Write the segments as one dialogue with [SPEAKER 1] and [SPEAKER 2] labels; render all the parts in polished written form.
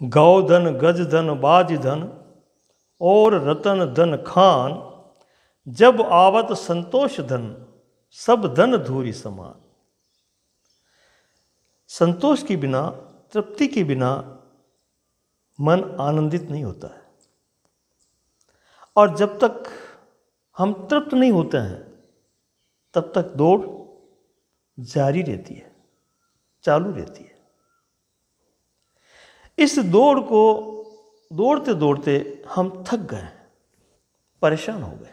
[SPEAKER 1] गौ धन गज धन बाज धन और रतन धन खान, जब आवत संतोष धन सब धन धूरी समान। संतोष के बिना, तृप्ति के बिना मन आनंदित नहीं होता है। और जब तक हम तृप्त नहीं होते हैं तब तक दौड़ जारी रहती है, चालू रहती है। इस दौड़ को दौड़ते दौड़ते हम थक गए, परेशान हो गए।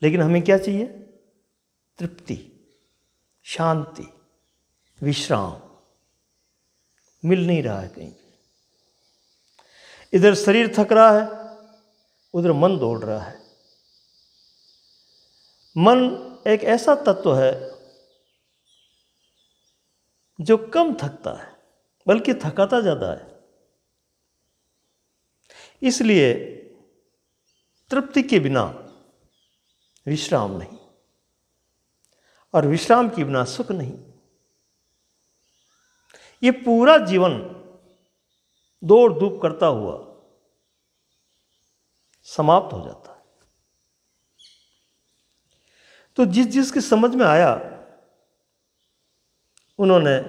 [SPEAKER 1] लेकिन हमें क्या चाहिए? तृप्ति, शांति, विश्राम। मिल नहीं रहा है कहीं। इधर शरीर थक रहा है, उधर मन दौड़ रहा है। मन एक ऐसा तत्व है जो कम थकता है, बल्कि थकाता ज़्यादा है। इसलिए तृप्ति के बिना विश्राम नहीं, और विश्राम के बिना सुख नहीं। ये पूरा जीवन दौड़ धूप करता हुआ समाप्त हो जाता है। तो जिस जिसकी समझ में आया उन्होंने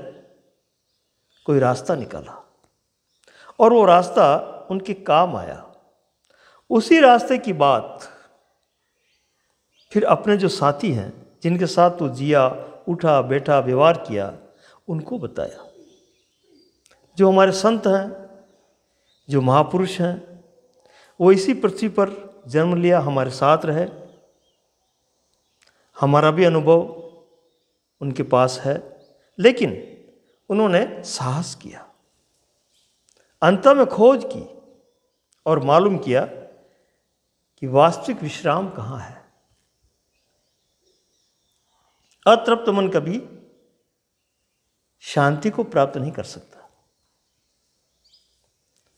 [SPEAKER 1] कोई रास्ता निकाला, और वो रास्ता उनके काम आया। उसी रास्ते की बात फिर अपने जो साथी हैं, जिनके साथ तो जिया, उठा, बैठा, व्यवहार किया, उनको बताया। जो हमारे संत हैं, जो महापुरुष हैं, वो इसी पृथ्वी पर जन्म लिया, हमारे साथ रहे। हमारा भी अनुभव उनके पास है, लेकिन उन्होंने साहस किया, अंत में खोज की और मालूम किया कि वास्तविक विश्राम कहाँ है। अतृप्त मन कभी शांति को प्राप्त नहीं कर सकता।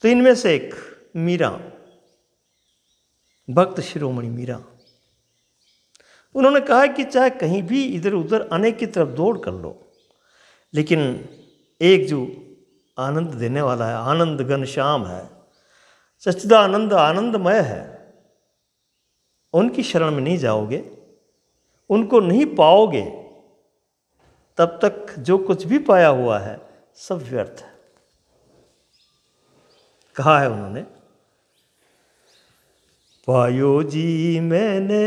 [SPEAKER 1] तो इनमें से एक मीरा, भक्त शिरोमणि मीरा, उन्होंने कहा कि चाहे कहीं भी इधर उधर अनेक की तरफ दौड़ कर लो, लेकिन एक जो आनंद देने वाला है, आनंद घन श्याम है, सच्चिदानंद आनंदमय है, उनकी शरण में नहीं जाओगे, उनको नहीं पाओगे, तब तक जो कुछ भी पाया हुआ है सब व्यर्थ है। कहा है उन्होंने, पायो जी मैंने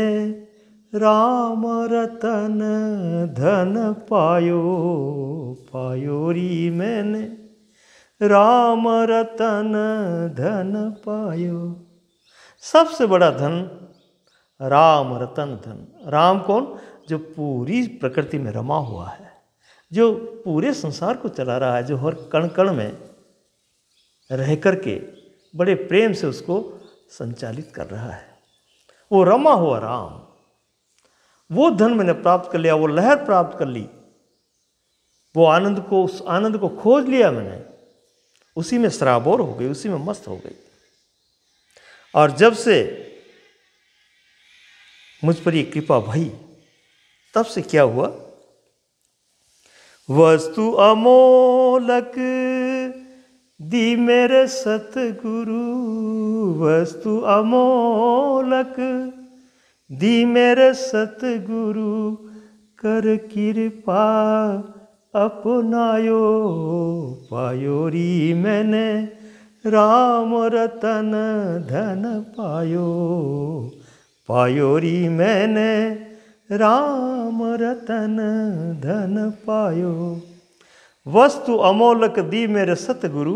[SPEAKER 1] राम रतन धन पायो, पायो री मैंने राम रतन धन पायो। सबसे बड़ा धन राम रतन धन। राम कौन? जो पूरी प्रकृति में रमा हुआ है, जो पूरे संसार को चला रहा है, जो हर कण कण में रह करके बड़े प्रेम से उसको संचालित कर रहा है। वो रमा हुआ राम, वो धन मैंने प्राप्त कर लिया, वो लहर प्राप्त कर ली, वो आनंद को, उस आनंद को खोज लिया मैंने, उसी में सराबोर हो गई, उसी में मस्त हो गई। और जब से मुझ पर ये कृपा भई, तब से क्या हुआ? वस्तु अमोलक दी मेरे सतगुरु, वस्तु अमोलक दी मेरे सतगुरु, कर कृपा अपनायो, पायो री मैंने राम रतन धन पायो, पायो री मैंने राम रतन धन पायो। वस्तु अमोलक दी मेरे सतगुरु,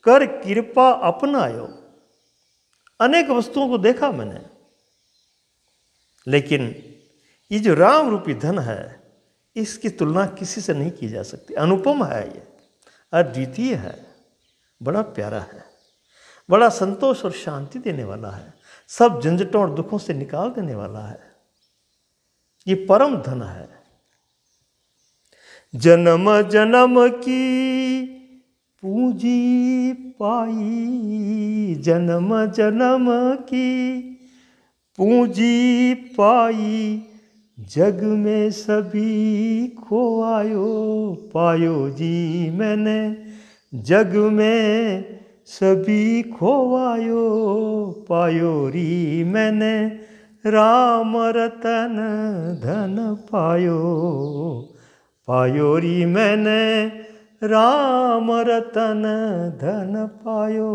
[SPEAKER 1] कर कृपा अपनायो। अनेक वस्तुओं को देखा मैंने, लेकिन ये जो राम रूपी धन है, इसकी तुलना किसी से नहीं की जा सकती। अनुपम है ये, अद्वितीय है, बड़ा प्यारा है, बड़ा संतोष और शांति देने वाला है, सब झंझटों और दुखों से निकाल देने वाला है। ये परम धन है। जन्म जन्म की पूंजी पाई, जन्म जन्म की पूंजी पाई, जग में सभी खोआयो, पायो जी मैंने जग में सभी खोवायो, पायो री मैंने राम रतन धन पायो, पायो री मैंने राम रतन धन पायो।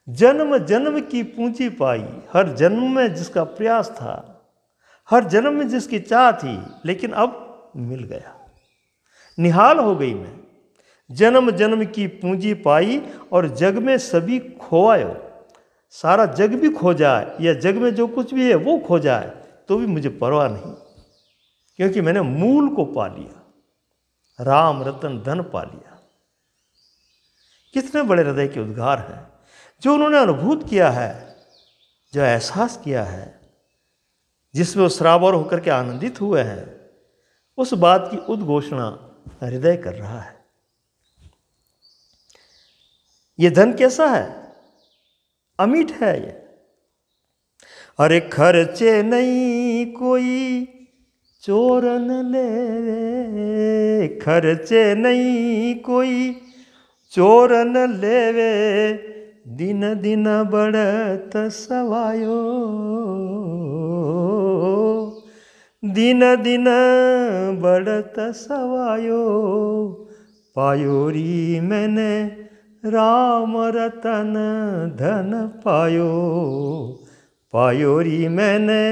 [SPEAKER 1] जन्म जन्म की पूंजी पाई, हर जन्म में जिसका प्रयास था, हर जन्म में जिसकी चाह थी, लेकिन अब मिल गया, निहाल हो गई मैं। जन्म जन्म की पूंजी पाई और जग में सभी खोवायो। सारा जग भी खो जाए या जग में जो कुछ भी है वो खो जाए तो भी मुझे परवाह नहीं, क्योंकि मैंने मूल को पा लिया, राम रतन धन पा लिया। कितने बड़े हृदय के उद्गार हैं जो उन्होंने अनुभूत किया है, जो एहसास किया है, जिसमें वो सराबोर होकर के आनंदित हुए हैं। उस बात की उद्घोषणा हृदय कर रहा है। ये धन कैसा है? अमीठ है ये। अरे खर्चे नहीं कोई चोर न लेवे, खर्चे नहीं कोई चोर न लेवे, दिन दिन बढ़त सवायो, दिन दिन बढ़त सवायो, पायो री मैंने राम रतन धन पायो, पायो री मैंने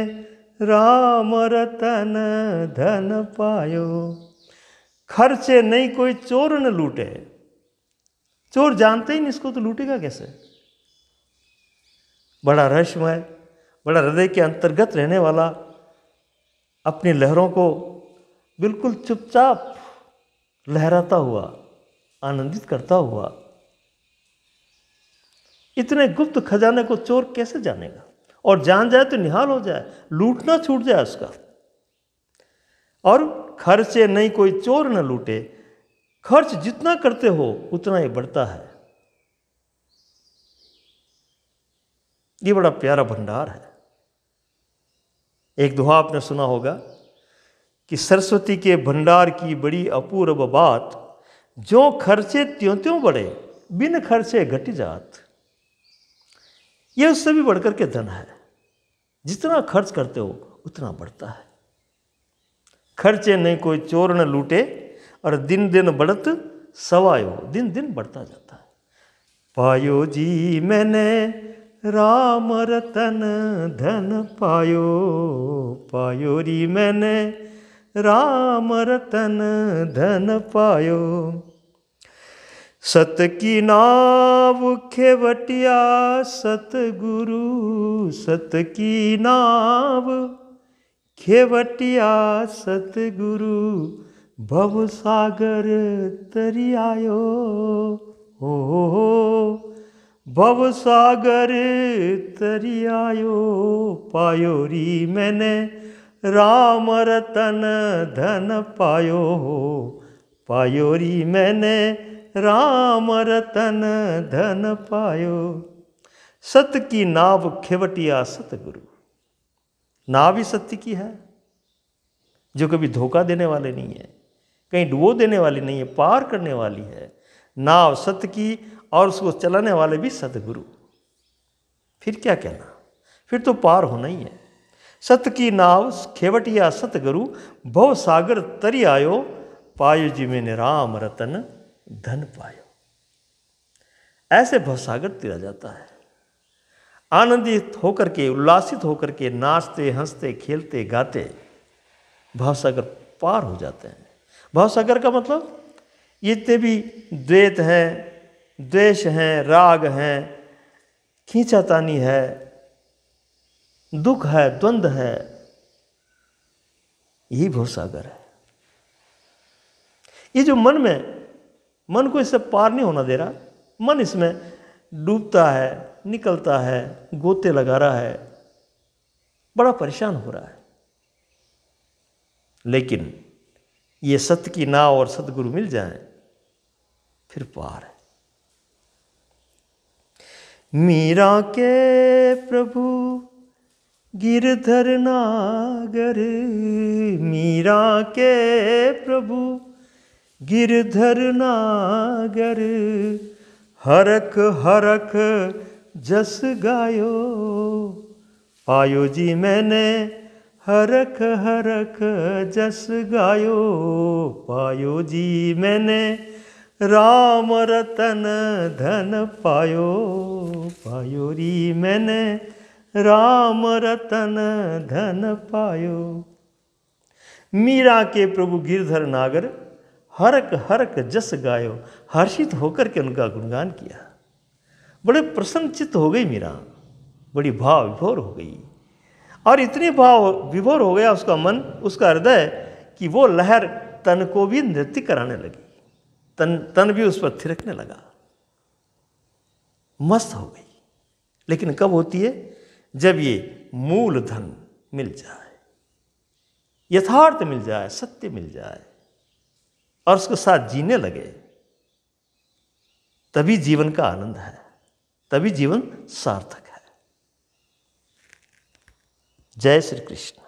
[SPEAKER 1] राम रतन धन पायो। खर्चे नहीं कोई चोर न लूटे। चोर जानते ही नहीं इसको तो लूटेगा कैसे? बड़ा रहस्यमय, बड़ा हृदय के अंतर्गत रहने वाला, अपनी लहरों को बिल्कुल चुपचाप लहराता हुआ, आनंदित करता हुआ, इतने गुप्त खजाने को चोर कैसे जानेगा? और जान जाए तो निहाल हो जाए, लूटना छूट जाए उसका। और खर्चे नहीं कोई चोर न लूटे। खर्च जितना करते हो उतना ही बढ़ता है। ये बड़ा प्यारा भंडार है। एक दोहा आपने सुना होगा कि सरस्वती के भंडार की बड़ी अपूर्व बात, जो खर्चे त्यों त्यों बढ़े, बिन खर्चे घटी जात। यह उससे भी बढ़कर के धन है। जितना खर्च करते हो उतना बढ़ता है। खर्चे नहीं कोई चोर न लूटे, और दिन दिन बढ़त सवायो, दिन दिन बढ़ता जाता है। पायो जी मैंने राम रतन धन पायो, पायो री मैंने राम रतन धन पायो। सत की नाव खेवटिया सतगुरु, सत की नाव खेवटिया सतगुरु, भव सागर तरी आयो, हो भव सागर तरी आयो, पायो री मैंने राम रतन धन पायो, पायो री मैंने राम रतन धन पायो। सत की नाव खेवटिया सतगुरु। नाव भी सत्य की है, जो कभी धोखा देने वाले नहीं है, कहीं डुबो देने वाली नहीं है, पार करने वाली है। नाव सत्य की, और उसको चलाने वाले भी सतगुरु। फिर क्या कहना, फिर तो पार होना ही है। सत्य की नाव खेवटिया सतगुरु, भव सागर तरी आयो, पायो जी मैंने राम रतन धन पायो। ऐसे भवसागर तिरा जाता है। आनंदित होकर के, उल्लासित होकर के, नाचते हंसते खेलते गाते भवसागर पार हो जाते हैं। भवसागर का मतलब जितने भी द्वैत हैं, द्वेष हैं, राग हैं, खींचातानी है, दुख है, द्वंद्व है, यही भवसागर है। ये जो मन को इससे पार नहीं होना दे रहा, मन इसमें डूबता है, निकलता है, गोते लगा रहा है, बड़ा परेशान हो रहा है। लेकिन ये सत्य की नाव और सतगुरु मिल जाएं, फिर पार है। मीरा के प्रभु गिरधर नागर, मीरा के प्रभु गिरधर नागर हरख हरख जस गायो। पायो जी मैंने हरख हरख जस गायो। पायो जी मैंने राम रतन धन पायो। पायो री मैंने राम रतन धन पायो। मीरा के प्रभु गिरधर नागर हरक हरक जस गायो, हर्षित होकर के उनका गुणगान किया। बड़े प्रसन्न चित्त हो गई मीरा, बड़ी भाव विभोर हो गई, और इतनी भाव विभोर हो गया उसका मन, उसका हृदय, कि वो लहर तन को भी नृत्य कराने लगी। तन भी उस पर थिरकने लगा, मस्त हो गई। लेकिन कब होती है? जब ये मूल धन मिल जाए, यथार्थ मिल जाए, सत्य मिल जाए और उसके साथ जीने लगे, तभी जीवन का आनंद है, तभी जीवन सार्थक है। जय श्री कृष्ण।